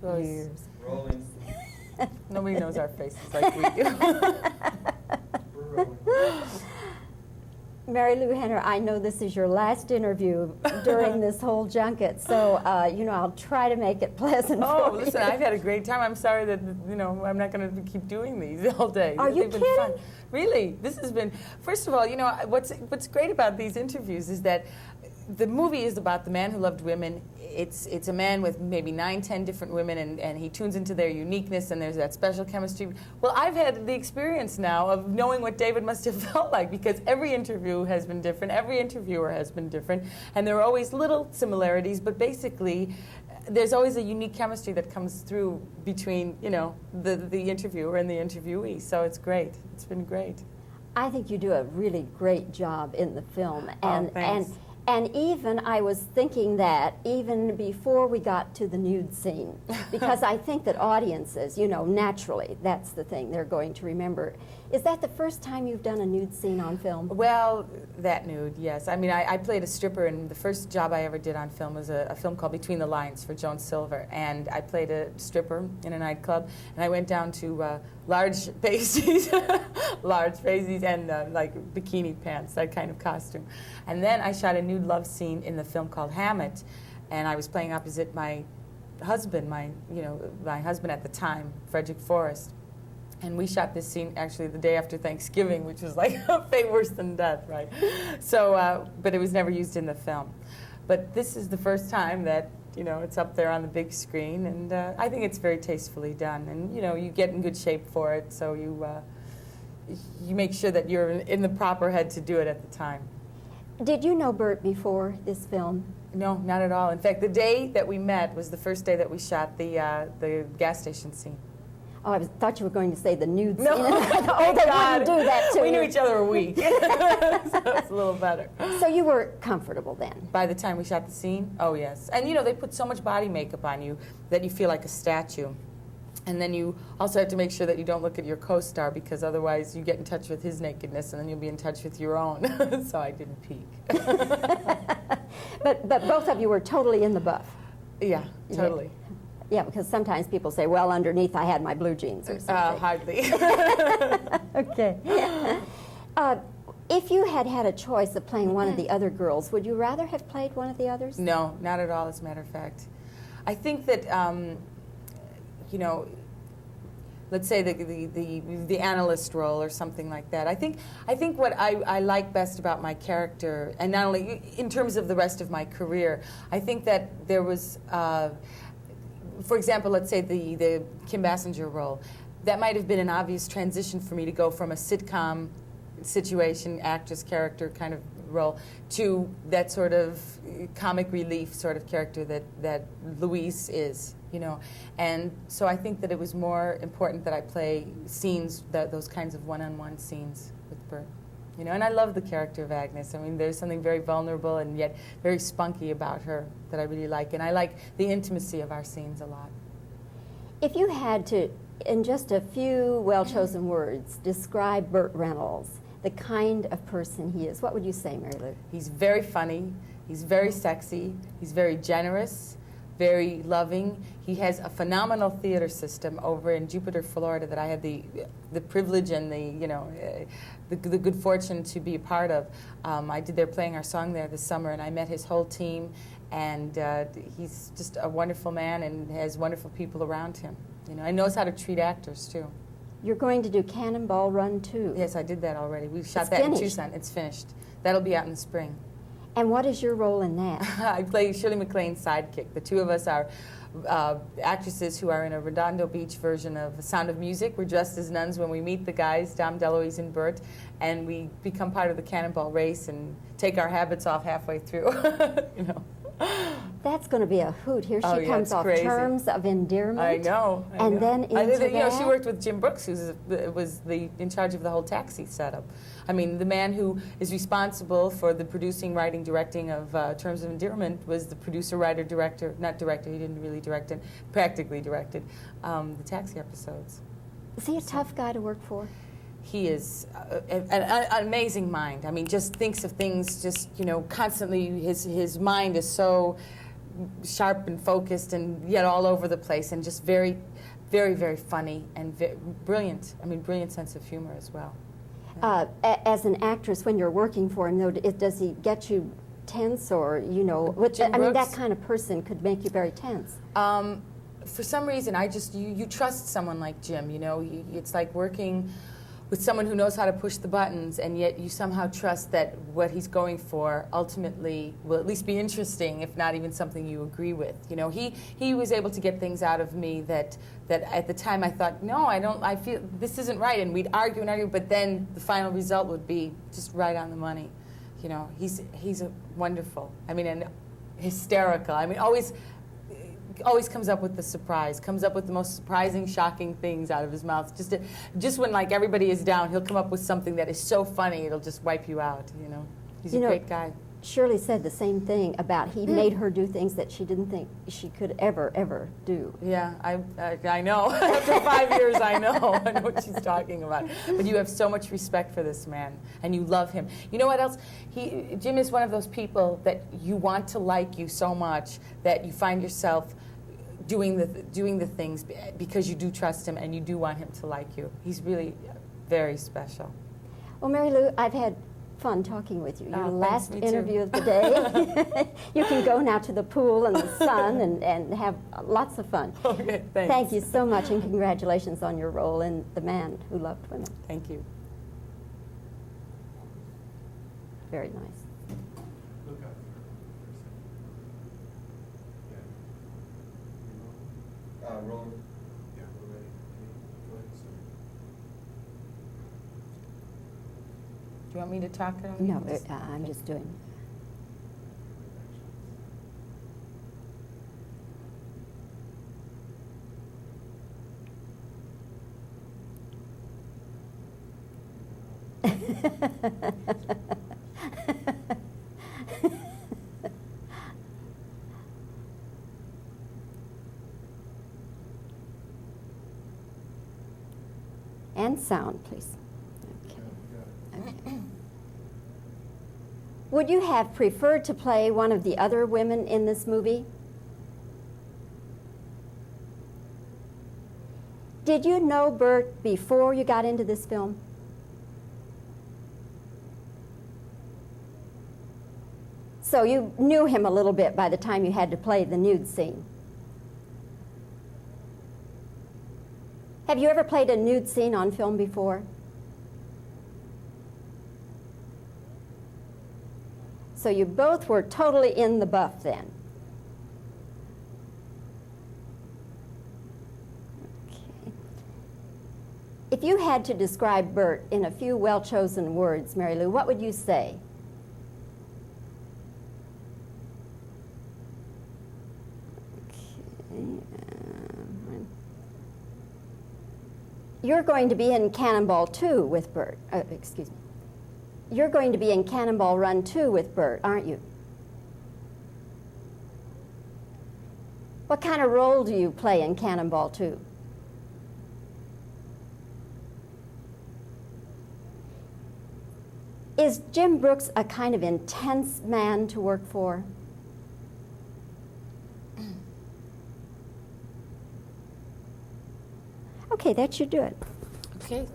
years. Rolling. Nobody knows our faces like we do. We're rolling. Marilu Henner, I know this is your last interview during this whole junket, so I'll try to make it pleasant Oh, for you. listen, I've had a great time. I'm sorry that, I'm not going to keep doing these all day. Are you They've been kidding? fun. Really, this has been, first of all, what's great about these interviews is that the movie is about the man who loved women. It's a man with maybe 9, 10 different women, and he tunes into their uniqueness, and there's that special chemistry. Well, I've had the experience now of knowing what David must have felt like, because every interview has been different, every interviewer has been different, and there are always little similarities, but basically there's always a unique chemistry that comes through between, the interviewer and the interviewee. So it's great. It's been great. I think you do a really great job in the film, Thanks. and even I was thinking that even before we got to the nude scene, because I think that audiences, naturally, that's the thing they're going to remember. Is that the first time you've done a nude scene on film? Well, that nude, yes. I mean, I played a stripper, and the first job I ever did on film was a film called Between the Lines for Joan Silver, and I played a stripper in a nightclub, and I went down to large pasties, and like bikini pants, that kind of costume. And then I shot a nude love scene in the film called Hammett, and I was playing opposite my husband, my husband at the time, Frederick Forrest. And we shot this scene actually the day after Thanksgiving, which was like a fate worse than death, right? So, but it was never used in the film. But this is the first time that, it's up there on the big screen, and I think it's very tastefully done. And, you get in good shape for it, so you make sure that you're in the proper head to do it at the time. Did you know Bert before this film? No, not at all. In fact, the day that we met was the first day that we shot the gas station scene. Oh, I thought you were going to say the nude scene. No, oh, they wouldn't do that to we you. knew each other a week, so it's a little better. So you were comfortable then? By the time we shot the scene, oh yes. And they put so much body makeup on you that you feel like a statue. And then you also have to make sure that you don't look at your co-star, because otherwise you get in touch with his nakedness, and then you'll be in touch with your own. So I didn't peek. But both of you were totally in the buff. Yeah, totally. Yeah, because sometimes people say, well, underneath I had my blue jeans or something. Hardly. Okay. If you had had a choice of playing one of the other girls, would you rather have played one of the others? No, not at all, as a matter of fact. I think that, let's say the analyst role or something like that. I think what I like best about my character, and not only in terms of the rest of my career, I think that there was, for example, let's say the Kim Basinger role, that might have been an obvious transition for me to go from a sitcom situation, actress character kind of role, to that sort of comic relief sort of character that Louise is, And so I think that it was more important that I play scenes, those kinds of one-on-one scenes with Bert. And I love the character of Agnes. I mean, there's something very vulnerable and yet very spunky about her that I really like. And I like the intimacy of our scenes a lot. If you had to, in just a few well-chosen words, describe Burt Reynolds, the kind of person he is, what would you say, Marilu? He's very funny. He's very sexy. He's very generous, very loving. He has a phenomenal theater system over in Jupiter, Florida, that I had the privilege and the good fortune to be a part of. They're playing our song there this summer, and I met his whole team, and he's just a wonderful man and has wonderful people around him. And knows how to treat actors too. You're going to do Cannonball Run 2. Yes, I did that already. We shot It's that finished. in Tucson. It's finished. That'll be out in the spring. And what is your role in that? I play Shirley MacLaine's sidekick. The two of us are actresses who are in a Redondo Beach version of Sound of Music. We're dressed as nuns when we meet the guys, Dom DeLuise and Bert, and we become part of the Cannonball race and take our habits off halfway through. That's going to be a hoot. Here she comes off crazy. Terms of Endearment. I know. Then into that. She worked with Jim Brooks, who was in charge of the whole taxi setup. I mean, the man who is responsible for the producing, writing, directing of Terms of Endearment was the producer, writer, director, not director, he didn't really direct it, practically directed the taxi episodes. Is he a tough guy to work for? He is an amazing mind. I mean, just thinks of things, constantly. His mind is so sharp and focused and yet all over the place, and just very, very, very funny and brilliant. I mean, brilliant sense of humor as well. As an actress, when you're working for him, though, does he get you tense, or I mean, that kind of person could make you very tense. For some reason, you trust someone like Jim. It's like working with someone who knows how to push the buttons, and yet you somehow trust that what he's going for ultimately will at least be interesting, if not even something you agree with. He was able to get things out of me that at the time I thought, no, I feel this isn't right, and we'd argue and argue, but then the final result would be just right on the money. He's a wonderful. I mean, and hysterical. I mean, always comes up with the surprise, comes up with the most surprising, shocking things out of his mouth. Just when like everybody is down, he'll come up with something that is so funny it'll just wipe you out. He's a great guy. Shirley said the same thing about he made her do things that she didn't think she could ever do. Yeah, I know. After 5 years, I know what she's talking about. But you have so much respect for this man, and you love him. You know what else? Jim is one of those people that you want to like you so much that you find yourself doing the things because you do trust him and you do want him to like you. He's really very special. Well, Marilu, I've had fun talking with you. Your last interview of the day. You can go now to the pool and the sun and have lots of fun. Okay, thanks. Thank you so much, and congratulations on your role in The Man Who Loved Women. Thank you. Very nice. Look up for a second. Yeah. Rolling. Yeah, we're ready. Go ahead, sir. Do you want me to talk? No, I'm just doing. And sound, please. Okay. Would you have preferred to play one of the other women in this movie? Did you know Bert before you got into this film? So you knew him a little bit by the time you had to play the nude scene. Have you ever played a nude scene on film before? So you both were totally in the buff then. Okay. If you had to describe Bert in a few well-chosen words, Marilu, what would you say? You're going to be in Cannonball 2 with Bert. Excuse me. You're going to be in Cannonball Run 2 with Bert, aren't you? What kind of role do you play in Cannonball 2? Is Jim Brooks a kind of intense man to work for? Okay, that should do it. Okay.